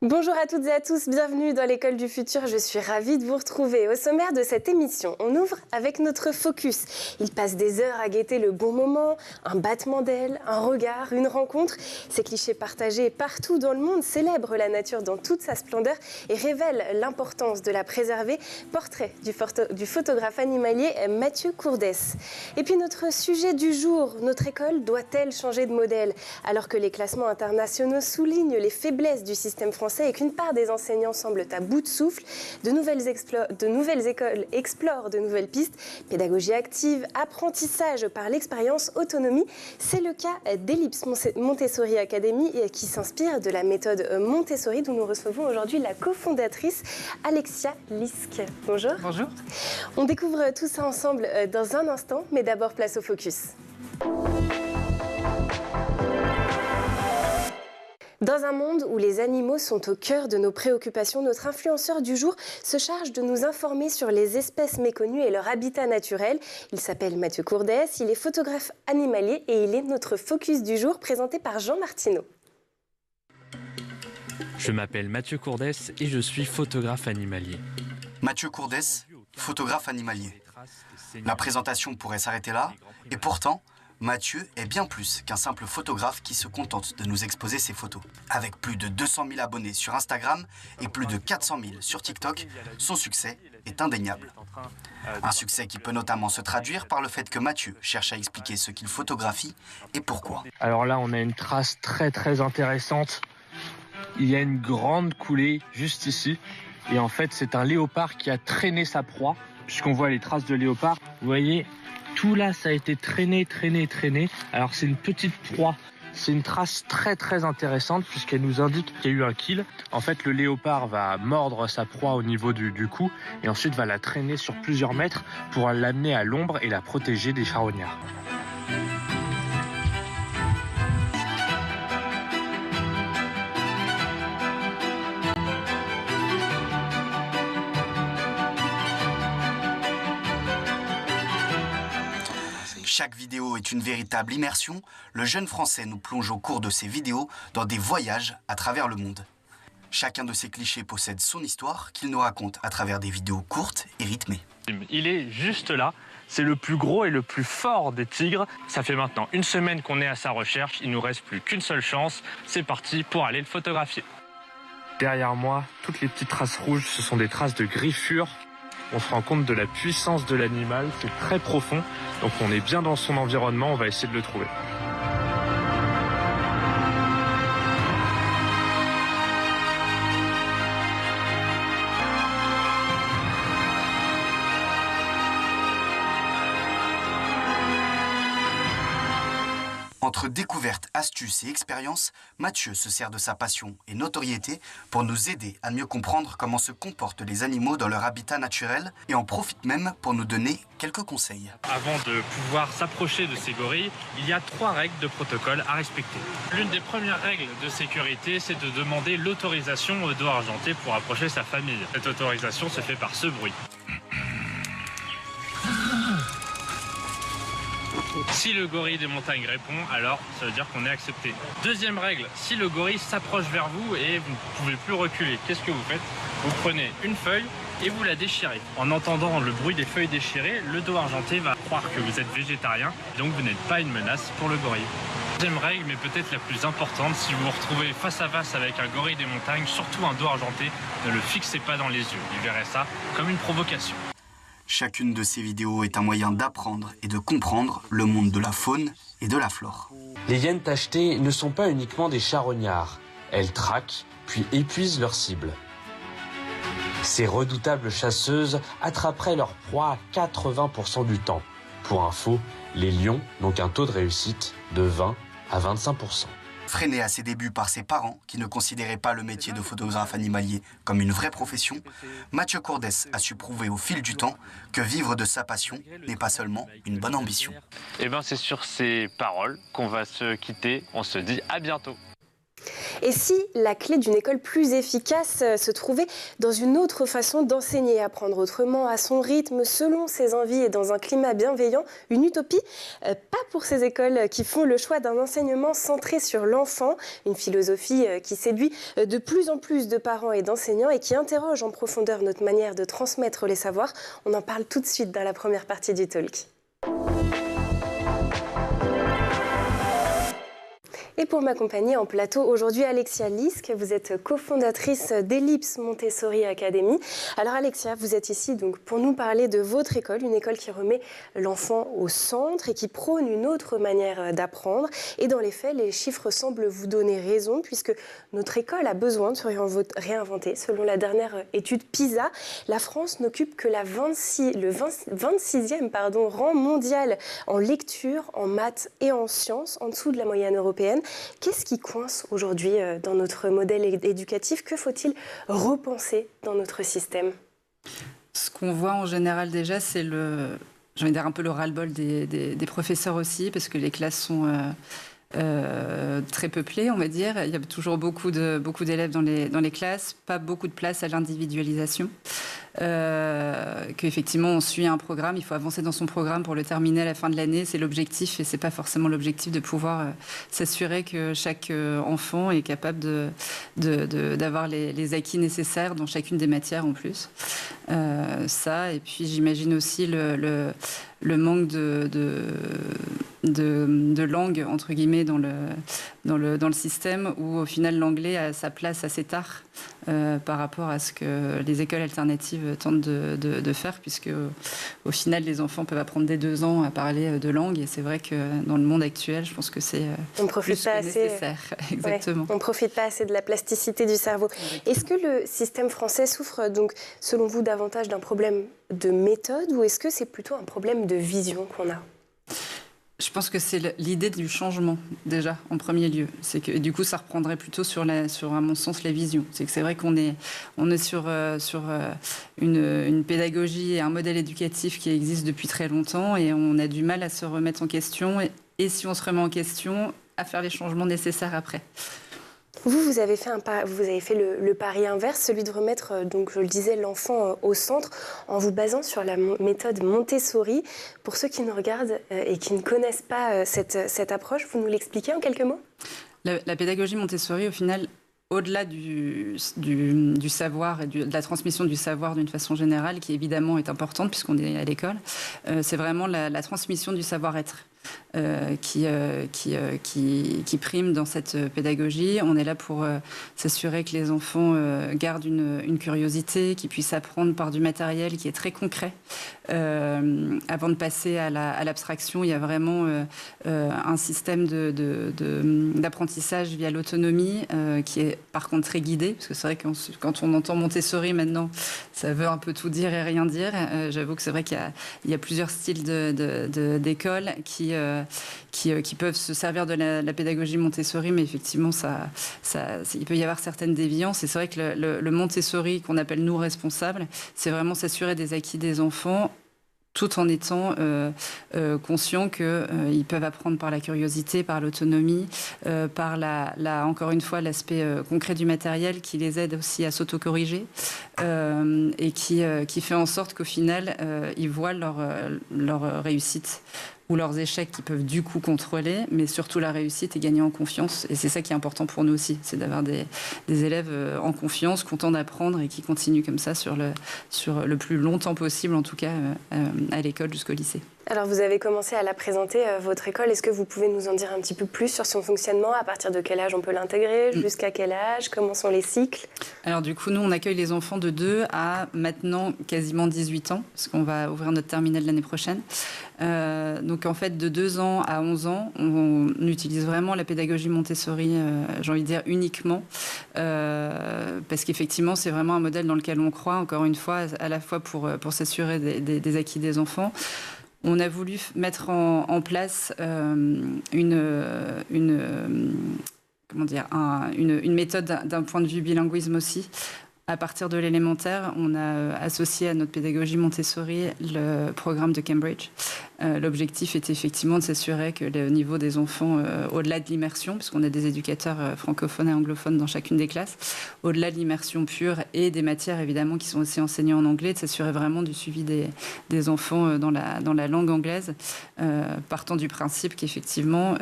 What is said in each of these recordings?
Bonjour à toutes et à tous, bienvenue dans l'école du futur, je suis ravie de vous retrouver. Au sommaire de cette émission, on ouvre avec notre focus. Il passe des heures à guetter le bon moment, un battement d'ailes, un regard, une rencontre. Ces clichés partagés partout dans le monde célèbrent la nature dans toute sa splendeur et révèlent l'importance de la préserver. Portrait du photographe animalier Mathieu Courdès. Et puis notre sujet du jour, notre école doit-elle changer de modèle? Alors que les classements internationaux soulignent les faiblesses du système français et qu'une part des enseignants semblent à bout de souffle, de nouvelles écoles explorent de nouvelles pistes, pédagogie active, apprentissage par l'expérience, autonomie. C'est le cas d'Ellipse Montessori Academy qui s'inspire de la méthode Montessori dont nous recevons aujourd'hui la cofondatrice Alexia Lisk. Bonjour. Bonjour. On découvre tout ça ensemble dans un instant, mais d'abord place au focus. Dans un monde où les animaux sont au cœur de nos préoccupations, notre influenceur du jour se charge de nous informer sur les espèces méconnues et leur habitat naturel. Il s'appelle Mathieu Courdès, il est photographe animalier et il est notre focus du jour présenté par Jean Martineau. Je m'appelle Mathieu Courdès et je suis photographe animalier. Mathieu Courdès, photographe animalier. La présentation pourrait s'arrêter là, et pourtant, Mathieu est bien plus qu'un simple photographe qui se contente de nous exposer ses photos. Avec plus de 200 000 abonnés sur Instagram et plus de 400 000 sur TikTok, son succès est indéniable. Un succès qui peut notamment se traduire par le fait que Mathieu cherche à expliquer ce qu'il photographie et pourquoi. Alors là, on a une trace très intéressante. Il y a une grande coulée juste ici. Et en fait, c'est un léopard qui a traîné sa proie. Puisqu'on voit les traces de léopard, vous voyez, tout là, ça a été traîné. Alors c'est une petite proie. C'est une trace très intéressante puisqu'elle nous indique qu'il y a eu un kill. En fait, le léopard va mordre sa proie au niveau du cou et ensuite va la traîner sur plusieurs mètres pour l'amener à l'ombre et la protéger des charognards. Chaque vidéo est une véritable immersion. Le jeune Français nous plonge au cours de ses vidéos dans des voyages à travers le monde. Chacun de ces clichés possède son histoire qu'il nous raconte à travers des vidéos courtes et rythmées. Il est juste là. C'est le plus gros et le plus fort des tigres. Ça fait maintenant une semaine qu'on est à sa recherche. Il nous reste plus qu'une seule chance. C'est parti pour aller le photographier. Derrière moi, toutes les petites traces rouges, ce sont des traces de griffures. On se rend compte de la puissance de l'animal, c'est très profond, donc on est bien dans son environnement, on va essayer de le trouver. Entre découvertes, astuces et expériences, Mathieu se sert de sa passion et notoriété pour nous aider à mieux comprendre comment se comportent les animaux dans leur habitat naturel et en profite même pour nous donner quelques conseils. Avant de pouvoir s'approcher de ces gorilles, il y a 3 règles de protocole à respecter. L'une des premières règles de sécurité, c'est de demander l'autorisation au dos argenté pour approcher sa famille. Cette autorisation se fait par ce bruit. Si le gorille des montagnes répond, alors ça veut dire qu'on est accepté. Deuxième règle, si le gorille s'approche vers vous et vous ne pouvez plus reculer, qu'est-ce que vous faites? Vous prenez une feuille et vous la déchirez. En entendant le bruit des feuilles déchirées, le dos argenté va croire que vous êtes végétarien, donc vous n'êtes pas une menace pour le gorille. Deuxième règle, mais peut-être la plus importante, si vous vous retrouvez face à face avec un gorille des montagnes, surtout un dos argenté, ne le fixez pas dans les yeux. Il verrait ça comme une provocation. Chacune de ces vidéos est un moyen d'apprendre et de comprendre le monde de la faune et de la flore. Les hyènes tachetées ne sont pas uniquement des charognards. Elles traquent, puis épuisent leur cible. Ces redoutables chasseuses attraperaient leur proie à 80% du temps. Pour info, les lions n'ont qu'un taux de réussite de 20 à 25%. Freiné à ses débuts par ses parents, qui ne considéraient pas le métier de photographe animalier comme une vraie profession, Mathieu Courdès a su prouver au fil du temps que vivre de sa passion n'est pas seulement une bonne ambition. Et bien c'est sur ces paroles qu'on va se quitter. On se dit à bientôt. Et si la clé d'une école plus efficace se trouvait dans une autre façon d'enseigner, apprendre autrement, à son rythme, selon ses envies et dans un climat bienveillant, une utopie? Pas pour ces écoles qui font le choix d'un enseignement centré sur l'enfant, une philosophie qui séduit de plus en plus de parents et d'enseignants et qui interroge en profondeur notre manière de transmettre les savoirs. On en parle tout de suite dans la première partie du talk. Et pour m'accompagner en plateau aujourd'hui, Alexia Lisk, vous êtes cofondatrice d'Ellipse Montessori Academy. Alors Alexia, vous êtes ici donc pour nous parler de votre école, une école qui remet l'enfant au centre et qui prône une autre manière d'apprendre. Et dans les faits, les chiffres semblent vous donner raison puisque notre école a besoin de se réinventer. Selon la dernière étude PISA, la France n'occupe que le 26e rang mondial en lecture, en maths et en sciences, en dessous de la moyenne européenne. Qu'est-ce qui coince aujourd'hui dans notre modèle éducatif? Que faut-il repenser dans notre système? Ce qu'on voit en général déjà, c'est j'ai envie de dire un peu le ras-le-bol des professeurs aussi, parce que les classes sont très peuplées, on va dire. Il y a toujours beaucoup d'élèves dans les classes, pas beaucoup de place à l'individualisation. Qu'effectivement on suit un programme, il faut avancer dans son programme pour le terminer à la fin de l'année, c'est l'objectif et c'est pas forcément l'objectif de pouvoir s'assurer que chaque enfant est capable d'avoir les acquis nécessaires dans chacune des matières en plus. Ça, et puis j'imagine aussi le manque de langue entre guillemets dans le système où au final l'anglais a sa place assez tard par rapport à ce que les écoles alternatives tentent de faire, puisque au final les enfants peuvent apprendre dès 2 ans à parler de langue et c'est vrai que dans le monde actuel je pense que c'est plus que nécessaire. Exactement. Ouais, on ne profite pas assez de la plasticité du cerveau. Exactement. Est-ce que le système français souffre donc selon vous davantage d'un problème de méthode ou est-ce que c'est plutôt un problème de vision qu'on a? Je pense que c'est l'idée du changement, déjà, en premier lieu. C'est que, du coup, ça reprendrait plutôt sur à mon sens, la vision. C'est vrai qu'on est sur une pédagogie et un modèle éducatif qui existe depuis très longtemps et on a du mal à se remettre en question. Et si on se remet en question, à faire les changements nécessaires après. Vous avez fait le pari inverse, celui de remettre, donc, je le disais, l'enfant au centre en vous basant sur la méthode Montessori. Pour ceux qui nous regardent et qui ne connaissent pas cette approche, vous nous l'expliquez en quelques mots? La pédagogie Montessori, au final, au-delà du savoir et de la transmission du savoir d'une façon générale, qui évidemment est importante puisqu'on est à l'école, c'est vraiment la transmission du savoir-être. Qui prime dans cette pédagogie. On est là pour s'assurer que les enfants gardent une curiosité, qu'ils puissent apprendre par du matériel qui est très concret. Avant de passer à l'abstraction, il y a vraiment un système d'apprentissage via l'autonomie qui est par contre très guidé, parce que c'est vrai que quand on entend Montessori maintenant, ça veut un peu tout dire et rien dire. J'avoue que c'est vrai qu'il y a plusieurs styles d'écoles qui peuvent se servir de la pédagogie Montessori, mais effectivement, il peut y avoir certaines déviances. Et c'est vrai que le Montessori, qu'on appelle nous responsables, c'est vraiment s'assurer des acquis des enfants, tout en étant conscients qu'ils peuvent apprendre par la curiosité, par l'autonomie, par encore une fois l'aspect concret du matériel qui les aide aussi à s'autocorriger et qui fait en sorte qu'au final, ils voient leur réussite ou leurs échecs qui peuvent du coup contrôler, mais surtout la réussite et gagner en confiance. Et c'est ça qui est important pour nous aussi, c'est d'avoir des élèves en confiance, contents d'apprendre et qui continuent comme ça sur le plus longtemps possible, en tout cas à l'école jusqu'au lycée. Alors vous avez commencé à la présenter, votre école. Est-ce que vous pouvez nous en dire un petit peu plus sur son fonctionnement? À partir de quel âge on peut l'intégrer? Jusqu'à quel âge? Comment sont les cycles? Alors du coup, nous, on accueille les enfants de 2 à maintenant quasiment 18 ans, parce qu'on va ouvrir notre terminale l'année prochaine. Donc en fait, de 2 ans à 11 ans, on utilise vraiment la pédagogie Montessori, j'ai envie de dire uniquement, parce qu'effectivement, c'est vraiment un modèle dans lequel on croit, encore une fois, à la fois pour s'assurer des acquis des enfants. On a voulu mettre en place une méthode d'un point de vue bilinguisme aussi. À partir de l'élémentaire, on a associé à notre pédagogie Montessori le programme de Cambridge, L'objectif était effectivement de s'assurer que le niveau des enfants, au-delà de l'immersion, puisqu'on a des éducateurs francophones et anglophones dans chacune des classes, au-delà de l'immersion pure et des matières évidemment qui sont aussi enseignées en anglais, de s'assurer vraiment du suivi des enfants dans la langue anglaise, partant du principe qu'effectivement,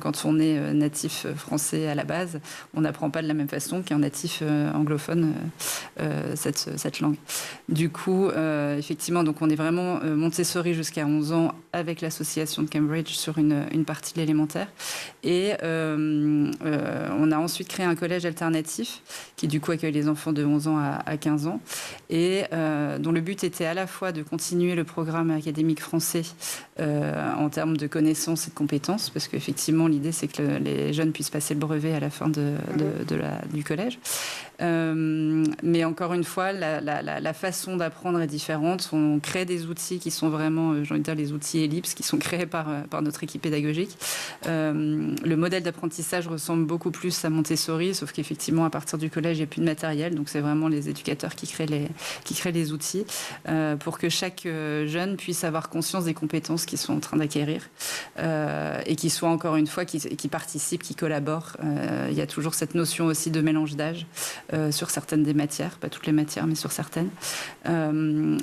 quand on est natif français à la base, on n'apprend pas de la même façon qu'un natif anglophone cette langue. Du coup, effectivement, donc on est vraiment Montessori jusqu'à 11 ans avec l'association de Cambridge sur une partie de l'élémentaire. Et on a ensuite créé un collège alternatif qui du coup accueille les enfants de 11 ans à 15 ans et dont le but était à la fois de continuer le programme académique français en termes de connaissances et de compétences, parce qu'effectivement l'idée c'est que les jeunes puissent passer le brevet à la fin du collège. Mais encore une fois, la façon d'apprendre est différente. On crée des outils qui sont vraiment, j'ai envie de dire, les outils Ellipse, qui sont créés par notre équipe pédagogique. Le modèle d'apprentissage ressemble beaucoup plus à Montessori, sauf qu'effectivement, à partir du collège, il n'y a plus de matériel. Donc, c'est vraiment les éducateurs qui créent les outils pour que chaque jeune puisse avoir conscience des compétences qu'ils sont en train d'acquérir et qui soient, encore une fois, qui participent, qui collaborent. Il y a toujours cette notion aussi de mélange d'âge. Sur certaines des matières, pas toutes les matières, mais sur certaines.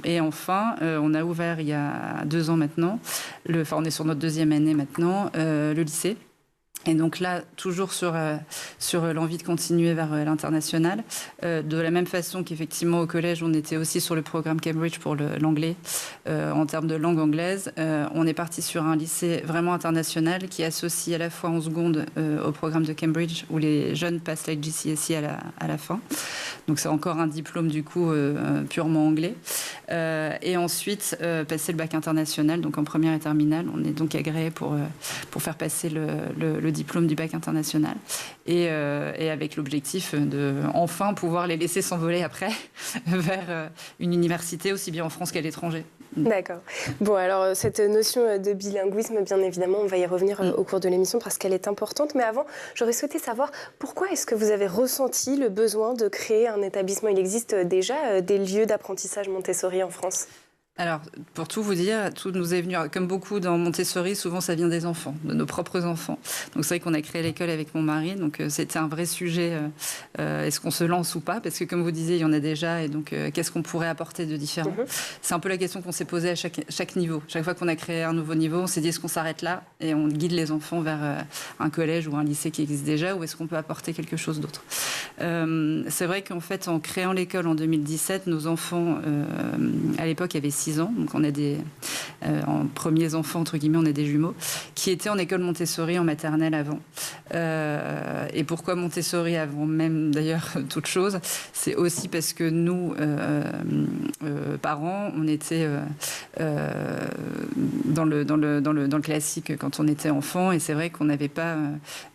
Et enfin, on a ouvert il y a 2 ans maintenant, on est sur notre 2e année maintenant, le lycée. Et donc là, toujours sur l'envie de continuer vers l'international. De la même façon qu'effectivement au collège, on était aussi sur le programme Cambridge pour l'anglais. En termes de langue anglaise, on est parti sur un lycée vraiment international qui associe à la fois en seconde au programme de Cambridge où les jeunes passent la GCSE à la fin. Donc c'est encore un diplôme du coup purement anglais. Et ensuite, passer le bac international, donc en première et terminale. On est donc agréé pour faire passer le diplôme du bac international et avec l'objectif de enfin pouvoir les laisser s'envoler après vers une université aussi bien en France qu'à l'étranger. D'accord. Bon, alors cette notion de bilinguisme, bien évidemment, on va y revenir au cours de l'émission parce qu'elle est importante. Mais avant, j'aurais souhaité savoir pourquoi est-ce que vous avez ressenti le besoin de créer un établissement. Il existe déjà des lieux d'apprentissage Montessori en France ? Alors, pour tout vous dire, tout nous est venu, comme beaucoup dans Montessori, souvent ça vient des enfants, de nos propres enfants. Donc c'est vrai qu'on a créé l'école avec mon mari, donc c'était un vrai sujet, est-ce qu'on se lance ou pas? Parce que comme vous disiez, il y en a déjà, et donc qu'est-ce qu'on pourrait apporter de différent? C'est un peu la question qu'on s'est posée à chaque niveau. Chaque fois qu'on a créé un nouveau niveau, on s'est dit est-ce qu'on s'arrête là et on guide les enfants vers un collège ou un lycée qui existe déjà, ou est-ce qu'on peut apporter quelque chose d'autre? C'est vrai qu'en fait, en créant l'école en 2017, nos enfants, à l'époque, avaient 6 ans, donc on a en premiers enfants, entre guillemets, on a des jumeaux, qui étaient en école Montessori en maternelle avant. Et pourquoi Montessori avant même, d'ailleurs, toute chose? C'est aussi parce que nous, parents, on était dans le classique quand on était enfant, et c'est vrai qu'on n'avait pas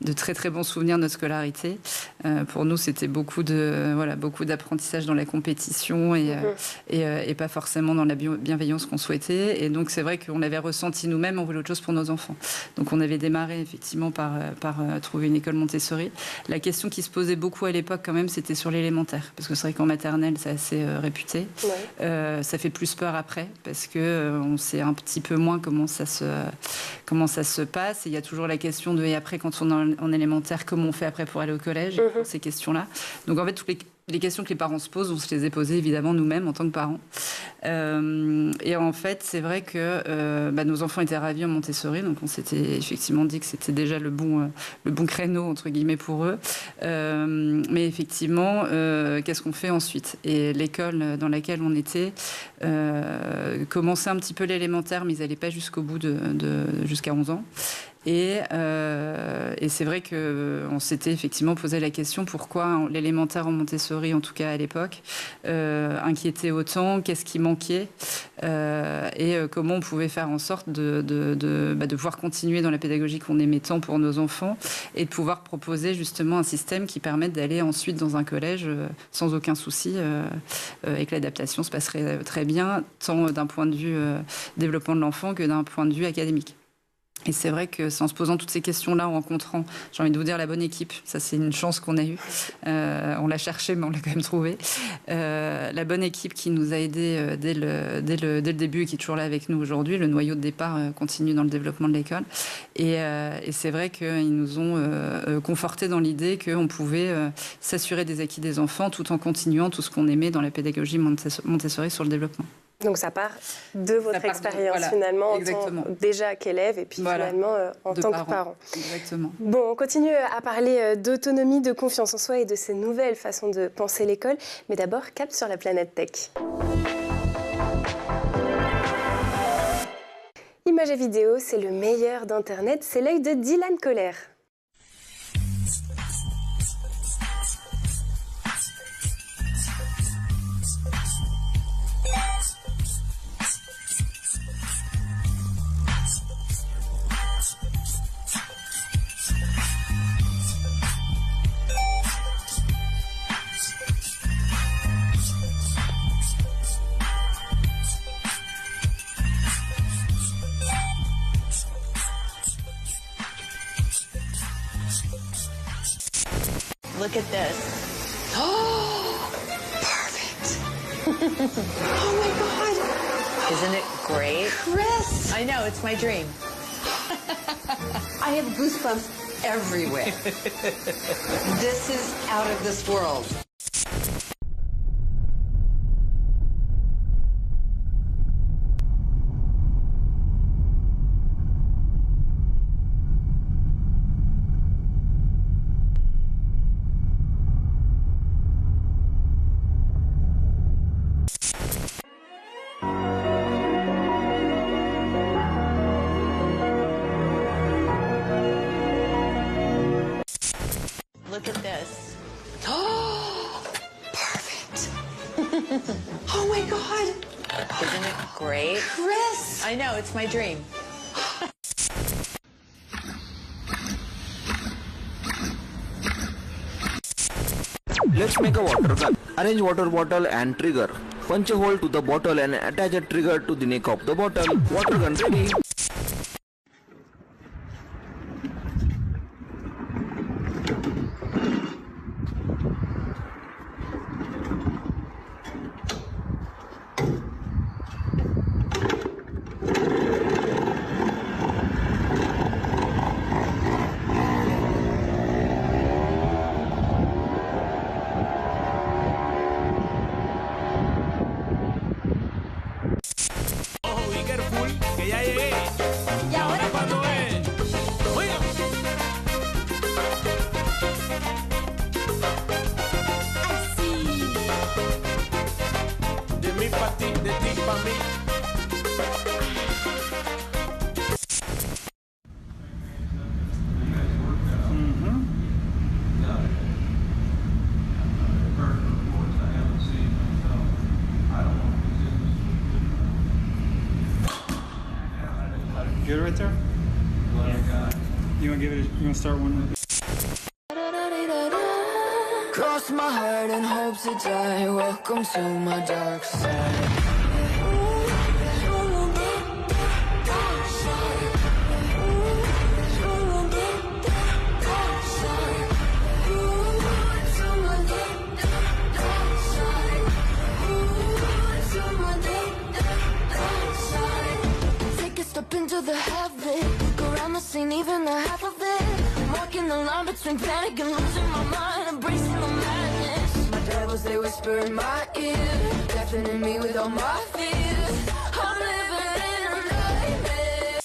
de très très bons souvenirs de notre scolarité. Pour nous, c'était beaucoup d'apprentissage dans la compétition et pas forcément dans la bienveillance qu'on souhaitait. Et donc, c'est vrai qu'on avait ressenti nous-mêmes, on voulait autre chose pour nos enfants. Donc, on avait démarré effectivement par trouver une école Montessori. La question qui se posait beaucoup à l'époque, quand même, c'était sur l'élémentaire. Parce que c'est vrai qu'en maternelle, c'est assez réputé. Ouais. Ça fait plus peur après, parce qu'on sait un petit peu moins comment ça se passe. Et il y a toujours la question de, et après, quand on est en élémentaire, comment on fait après pour aller au collège? Ces questions-là. Donc, en fait, toutes les questions que les parents se posent, on se les a posées évidemment nous-mêmes en tant que parents. Et en fait, c'est vrai que nos enfants étaient ravis en Montessori, donc on s'était effectivement dit que c'était déjà le bon créneau entre guillemets pour eux. Mais effectivement, qu'est-ce qu'on fait ensuite? Et l'école dans laquelle on était commençait un petit peu l'élémentaire, mais ils n'allaient pas jusqu'au bout jusqu'à 11 ans. Et c'est vrai qu'on s'était effectivement posé la question pourquoi l'élémentaire en Montessori, en tout cas à l'époque, inquiétait autant, qu'est-ce qui manquait et comment on pouvait faire en sorte de pouvoir continuer dans la pédagogie qu'on aimait tant pour nos enfants et de pouvoir proposer justement un système qui permette d'aller ensuite dans un collège sans aucun souci et que l'adaptation se passerait très bien, tant d'un point de vue développement de l'enfant que d'un point de vue académique. Et c'est vrai que c'est en se posant toutes ces questions-là, en rencontrant, j'ai envie de vous dire, la bonne équipe. Ça, c'est une chance qu'on a eue. On l'a cherchée, mais on l'a quand même trouvée. La bonne équipe qui nous a aidés dès le début et qui est toujours là avec nous aujourd'hui. Le noyau de départ continue dans le développement de l'école. Et c'est vrai qu'ils nous ont confortés dans l'idée qu'on pouvait s'assurer des acquis des enfants tout en continuant tout ce qu'on aimait dans la pédagogie Montessori sur le développement. Donc ça part de votre expérience finalement, en tant déjà qu'élève et puis finalement en tant que parent. Exactement. Bon, on continue à parler d'autonomie, de confiance en soi et de ces nouvelles façons de penser l'école. Mais d'abord, cap sur la planète tech. Images et vidéos, c'est le meilleur d'Internet, c'est l'œil de Dylan Kohler. Look at this. Oh, perfect. Oh my God. Isn't it great? Chris! I know, it's my dream. I have goosebumps everywhere. This is out of this world. Look at this. Oh, perfect. Oh my God. Isn't it great? Chris! I know, it's my dream. Let's make a water gun. Arrange water bottle and trigger. Punch a hole to the bottle and attach a trigger to the neck of the bottle. Water gun ready. Good right there? Yeah. You wanna start one? Cross my heart and hope to die. Welcome to my dark side. Into the habit, look around the scene, even the half of it. I'm walking the line between panic and losing my mind, embracing the madness. My devils, they whisper in my ear, deafening me with all my fears. I'm living in a nightmare.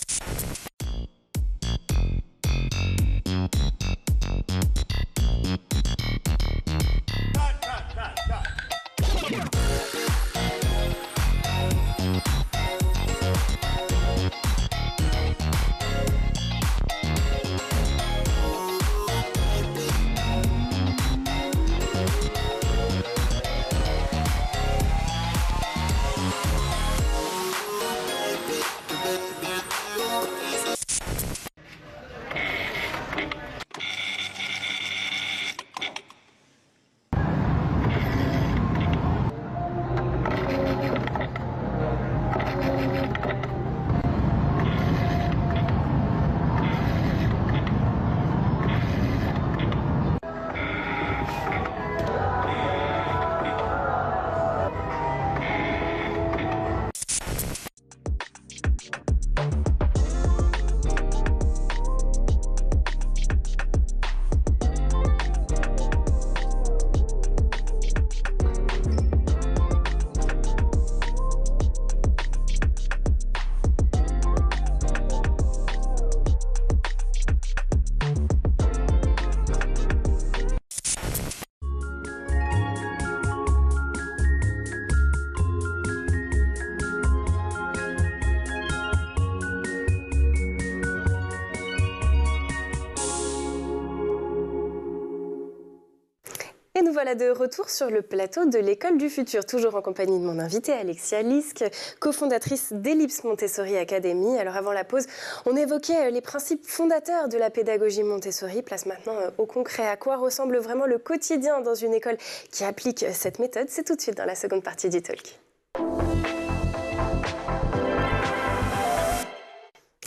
voilà de retour sur le plateau de l'École du Futur, toujours en compagnie de mon invitée Alexia Lisk, cofondatrice d'Ellipse Montessori Academy. Alors avant la pause, on évoquait les principes fondateurs de la pédagogie Montessori. Place maintenant au concret. À quoi ressemble vraiment le quotidien dans une école qui applique cette méthode? C'est tout de suite dans la seconde partie du talk.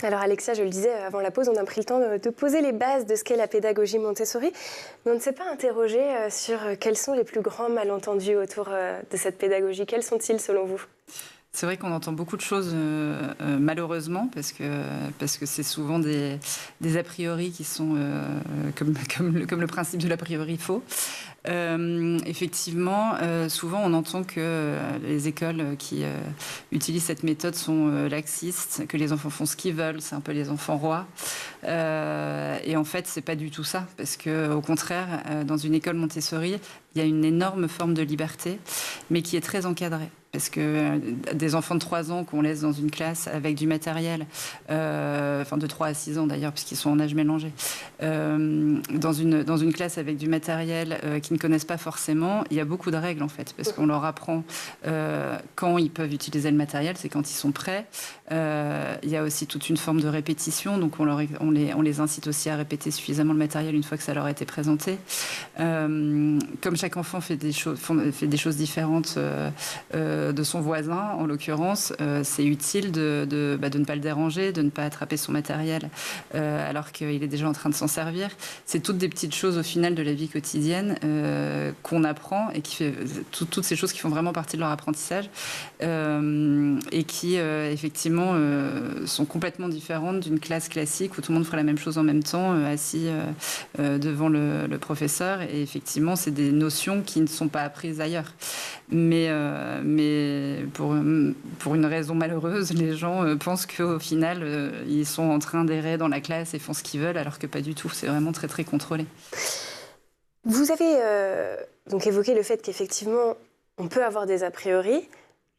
Alors Alexia, je le disais avant la pause, on a pris le temps de poser les bases de ce qu'est la pédagogie Montessori, mais on ne s'est pas interrogé sur quels sont les plus grands malentendus autour de cette pédagogie. Quels sont-ils selon vous ? C'est vrai qu'on entend beaucoup de choses malheureusement parce que c'est souvent des a priori qui sont comme le principe de l'a priori faux. Effectivement, souvent on entend que les écoles qui utilisent cette méthode sont laxistes, que les enfants font ce qu'ils veulent, c'est un peu les enfants rois. Et en fait, c'est pas du tout ça, parce que au contraire, dans une école Montessori, il y a une énorme forme de liberté, mais qui est très encadrée. Parce que des enfants de 3 ans qu'on laisse dans une classe avec du matériel, enfin de 3 à 6 ans d'ailleurs, puisqu'ils sont en âge mélangé, dans une classe avec du matériel qu'ils ne connaissent pas forcément, il y a beaucoup de règles en fait, parce qu'on leur apprend quand ils peuvent utiliser le matériel, c'est quand ils sont prêts. Il y a aussi toute une forme de répétition, donc on les incite aussi à répéter suffisamment le matériel une fois que ça leur a été présenté. Comme chaque enfant fait des choses différentes de son voisin, en l'occurrence, c'est utile de ne pas le déranger, de ne pas attraper son matériel alors qu'il est déjà en train de s'en servir. C'est toutes des petites choses au final de la vie quotidienne qu'on apprend et qui fait toutes ces choses qui font vraiment partie de leur apprentissage et qui effectivement sont complètement différentes d'une classe classique où tout le monde ferait la même chose en même temps, assis devant le professeur. Et effectivement, c'est des notions qui ne sont pas apprises ailleurs. Mais pour une raison malheureuse, les gens pensent qu'au final, ils sont en train d'errer dans la classe et font ce qu'ils veulent, alors que pas du tout. C'est vraiment très, très contrôlé. Vous avez donc évoqué le fait qu'effectivement, on peut avoir des a priori.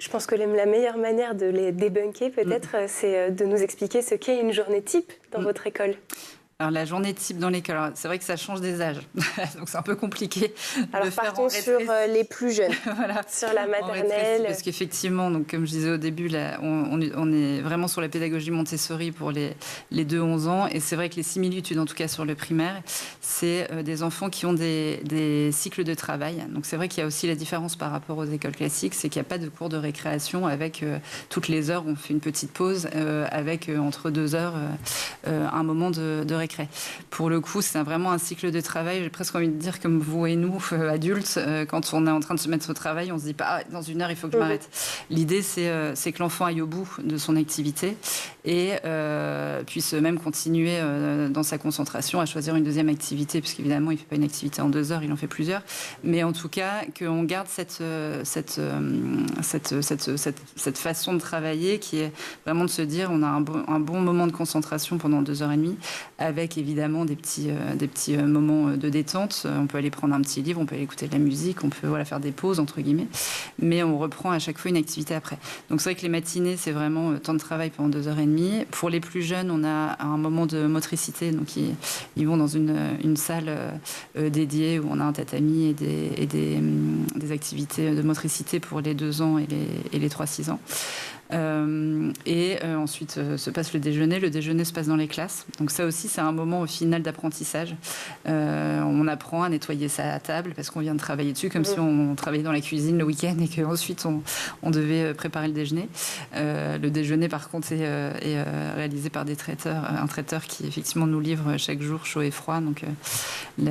Je pense que la meilleure manière de les débunker, peut-être, c'est de nous expliquer ce qu'est une journée type dans votre école. Alors, la journée type dans l'école, c'est vrai que ça change des âges, donc c'est un peu compliqué. Alors, partons sur les plus jeunes, voilà, sur la maternelle. Parce qu'effectivement, donc, comme je disais au début, là, on est vraiment sur la pédagogie Montessori pour les 2-11 ans. Et c'est vrai que les similitudes, en tout cas sur le primaire, c'est des enfants qui ont des cycles de travail. Donc, c'est vrai qu'il y a aussi la différence par rapport aux écoles classiques, c'est qu'il n'y a pas de cours de récréation avec toutes les heures, on fait une petite pause avec entre 2 heures un moment de récréation. Pour le coup, c'est vraiment un cycle de travail. J'ai presque envie de dire comme vous et nous, adultes, quand on est en train de se mettre au travail, on se dit pas dans 1 heure il faut que je m'arrête. L'idée, c'est que l'enfant aille au bout de son activité et puisse même continuer dans sa concentration à choisir une deuxième activité, puisqu'évidemment, il ne fait pas une activité en 2 heures, il en fait plusieurs. Mais en tout cas, qu'on garde cette façon de travailler qui est vraiment de se dire on a un bon moment de concentration pendant 2h30 avec évidemment des petits moments de détente. On peut aller prendre un petit livre, on peut aller écouter de la musique, on peut faire des pauses entre guillemets, mais on reprend à chaque fois une activité après. Donc c'est vrai que les matinées, c'est vraiment temps de travail pendant 2h30. Pour les plus jeunes, on a un moment de motricité, donc ils vont dans une salle dédiée où on a un tatami et des activités de motricité pour les 2 ans et les 3-6 ans. Ensuite se passe le déjeuner. Le déjeuner se passe dans les classes. Donc ça aussi, c'est un moment au final d'apprentissage. On apprend à nettoyer sa table parce qu'on vient de travailler dessus, comme si on travaillait dans la cuisine le week-end et qu'ensuite on devait préparer le déjeuner. Le déjeuner, par contre, est réalisé par un traiteur qui effectivement nous livre chaque jour chaud et froid. Donc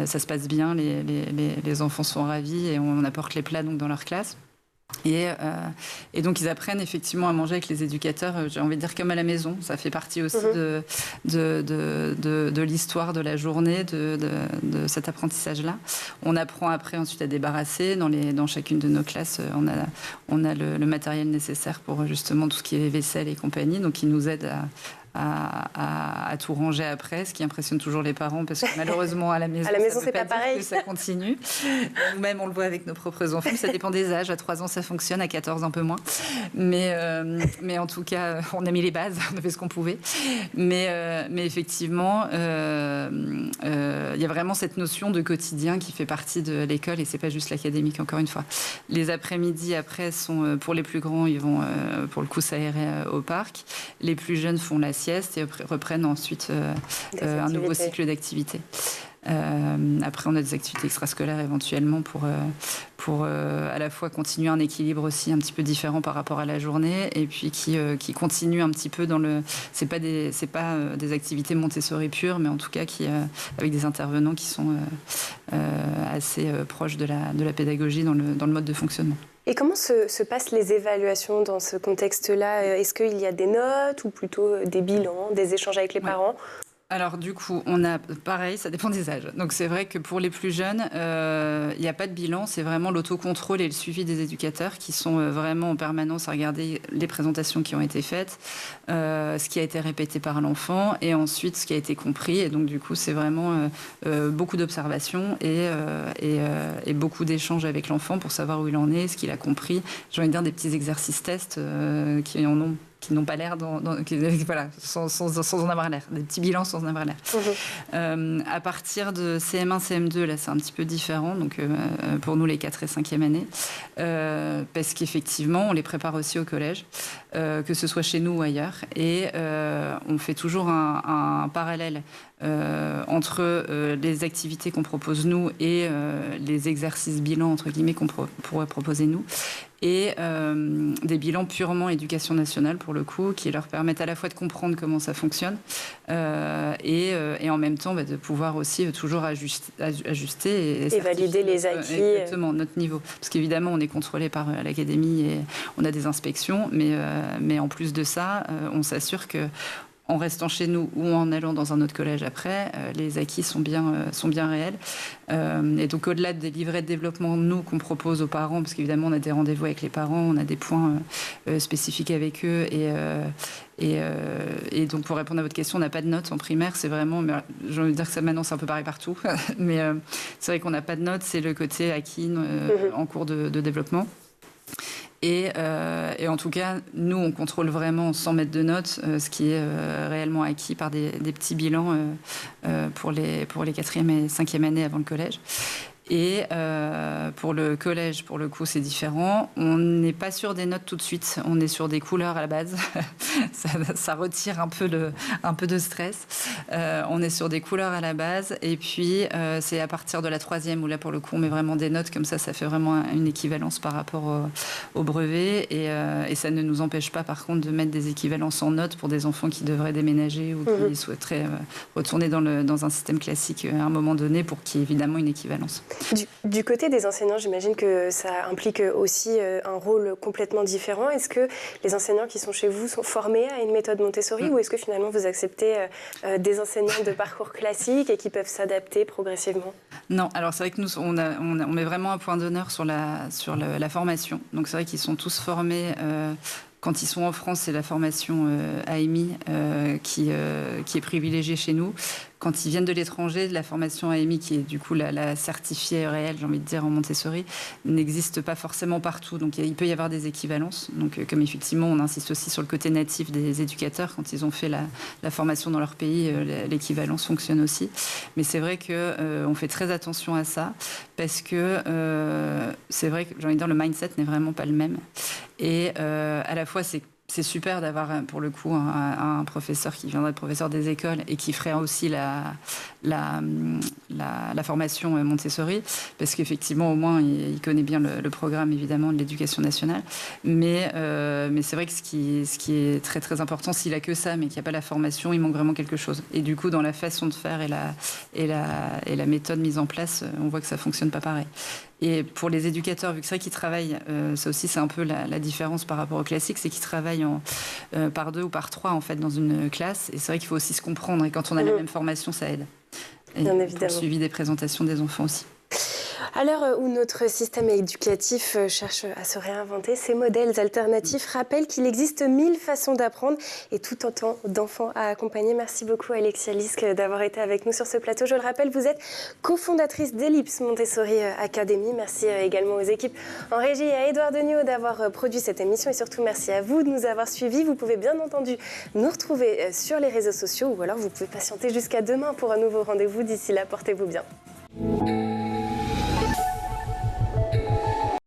ça se passe bien, les enfants sont ravis et on apporte les plats donc dans leur classe. Et donc ils apprennent effectivement à manger avec les éducateurs, j'ai envie de dire comme à la maison. Ça fait partie aussi de l'histoire de la journée, de cet apprentissage-là. On apprend après ensuite à débarrasser. Dans chacune de nos classes, on a le matériel nécessaire pour justement tout ce qui est vaisselle et compagnie. Donc ils nous aident à tout ranger après, ce qui impressionne toujours les parents parce que malheureusement à la maison, c'est pas pareil. Que ça continue. Nous-mêmes, on le voit avec nos propres enfants. Ça dépend des âges. À 3 ans, ça fonctionne. À 14, un peu moins. Mais en tout cas, on a mis les bases. On a fait ce qu'on pouvait. Mais effectivement, il y a vraiment cette notion de quotidien qui fait partie de l'école et c'est pas juste l'académique, encore une fois. Les après-midi, après, sont pour les plus grands, ils vont pour le coup s'aérer au parc. Les plus jeunes font la sieste et reprennent ensuite un nouveau cycle d'activité. Après, on a des activités extrascolaires éventuellement pour à la fois continuer un équilibre aussi un petit peu différent par rapport à la journée et puis qui continue un petit peu dans le... C'est pas des activités Montessori pures, mais en tout cas avec des intervenants qui sont assez proches de la pédagogie dans le mode de fonctionnement. Et comment se passent les évaluations dans ce contexte-là ? Est-ce qu'il y a des notes ou plutôt des bilans, des échanges avec les parents ? Alors du coup, on a pareil, ça dépend des âges. Donc c'est vrai que pour les plus jeunes, il n'y a pas de bilan, c'est vraiment l'autocontrôle et le suivi des éducateurs qui sont vraiment en permanence à regarder les présentations qui ont été faites, ce qui a été répété par l'enfant et ensuite ce qui a été compris. Et donc du coup, c'est vraiment beaucoup d'observations et beaucoup d'échanges avec l'enfant pour savoir où il en est, ce qu'il a compris. J'ai envie de dire des petits exercices tests qui n'ont pas l'air, sans en avoir l'air, des petits bilans sans en avoir l'air. À partir de CM1, CM2, là, c'est un petit peu différent, donc pour nous, les 4 et 5e années, parce qu'effectivement, on les prépare aussi au collège, que ce soit chez nous ou ailleurs, et on fait toujours un parallèle entre les activités qu'on propose nous et les exercices bilans, entre guillemets, qu'on pourrait proposer nous, et des bilans purement éducation nationale, pour le coup, qui leur permettent à la fois de comprendre comment ça fonctionne et en même temps de pouvoir aussi toujours ajuster et valider les acquis. Exactement, notre niveau. Parce qu'évidemment, on est contrôlé par l'académie et on a des inspections, mais en plus de ça, on s'assure que en restant chez nous ou en allant dans un autre collège après, les acquis sont bien réels. Et donc, au-delà des livrets de développement, nous, qu'on propose aux parents, parce qu'évidemment, on a des rendez-vous avec les parents, on a des points spécifiques avec eux. Et donc, pour répondre à votre question, on n'a pas de notes en primaire. C'est vraiment, j'ai envie de dire que ça, maintenant, c'est un peu pareil partout. Mais c'est vrai qu'on n'a pas de notes. C'est le côté acquis en cours de développement. Et en tout cas, nous, on contrôle vraiment sans mettre de notes ce qui est réellement acquis par des petits bilans pour les 4e et 5e années avant le collège. Et pour le collège, pour le coup, c'est différent. On n'est pas sur des notes tout de suite. On est sur des couleurs à la base. ça retire un peu de stress. On est sur des couleurs à la base. Et puis, c'est à partir de la 3e où là, pour le coup, on met vraiment des notes. Comme ça fait vraiment une équivalence par rapport au brevet. Et ça ne nous empêche pas, par contre, de mettre des équivalences en notes pour des enfants qui devraient déménager ou qui souhaiteraient retourner dans un système classique à un moment donné pour qu'il y ait évidemment une équivalence. Du côté des enseignants, j'imagine que ça implique aussi un rôle complètement différent. Est-ce que les enseignants qui sont chez vous sont formés à une méthode Montessori ou est-ce que finalement vous acceptez des enseignants de parcours classique et qui peuvent s'adapter progressivement ? Non, alors c'est vrai que nous, on met vraiment un point d'honneur sur la formation. Donc c'est vrai qu'ils sont tous formés... Quand ils sont en France, c'est la formation AMI qui est privilégiée chez nous. Quand ils viennent de l'étranger, la formation AMI, qui est du coup la certifiée réelle, j'ai envie de dire, en Montessori, n'existe pas forcément partout. Donc il peut y avoir des équivalences. Donc comme effectivement, on insiste aussi sur le côté natif des éducateurs. Quand ils ont fait la formation dans leur pays, l'équivalence fonctionne aussi. Mais c'est vrai qu'on fait très attention à ça parce que c'est vrai que, j'ai envie de dire, le mindset n'est vraiment pas le même. Et à la fois, c'est super d'avoir, pour le coup, un professeur qui viendrait de professeur des écoles et qui ferait aussi la formation Montessori, parce qu'effectivement, au moins, il connaît bien le programme, évidemment, de l'éducation nationale. Mais c'est vrai que ce qui est très, très important, s'il n'a que ça, mais qu'il n'y a pas la formation, il manque vraiment quelque chose. Et du coup, dans la façon de faire et la méthode mise en place, on voit que ça ne fonctionne pas pareil. Et pour les éducateurs, vu que c'est vrai qu'ils travaillent, ça aussi c'est un peu la différence par rapport au classique, c'est qu'ils travaillent par 2 ou par 3 en fait dans une classe. Et c'est vrai qu'il faut aussi se comprendre. Et quand on a la même formation, ça aide. Et bien pour évidemment. le suivi des présentations des enfants aussi. À l'heure où notre système éducatif cherche à se réinventer, ces modèles alternatifs rappellent qu'il existe 1000 façons d'apprendre et tout autant d'enfants à accompagner. Merci beaucoup Alexia Lisk d'avoir été avec nous sur ce plateau. Je le rappelle, vous êtes cofondatrice d'Ellipse Montessori Academy. Merci également aux équipes en régie et à Édouard Degnaud d'avoir produit cette émission et surtout merci à vous de nous avoir suivis. Vous pouvez bien entendu nous retrouver sur les réseaux sociaux ou alors vous pouvez patienter jusqu'à demain pour un nouveau rendez-vous. D'ici là, portez-vous bien.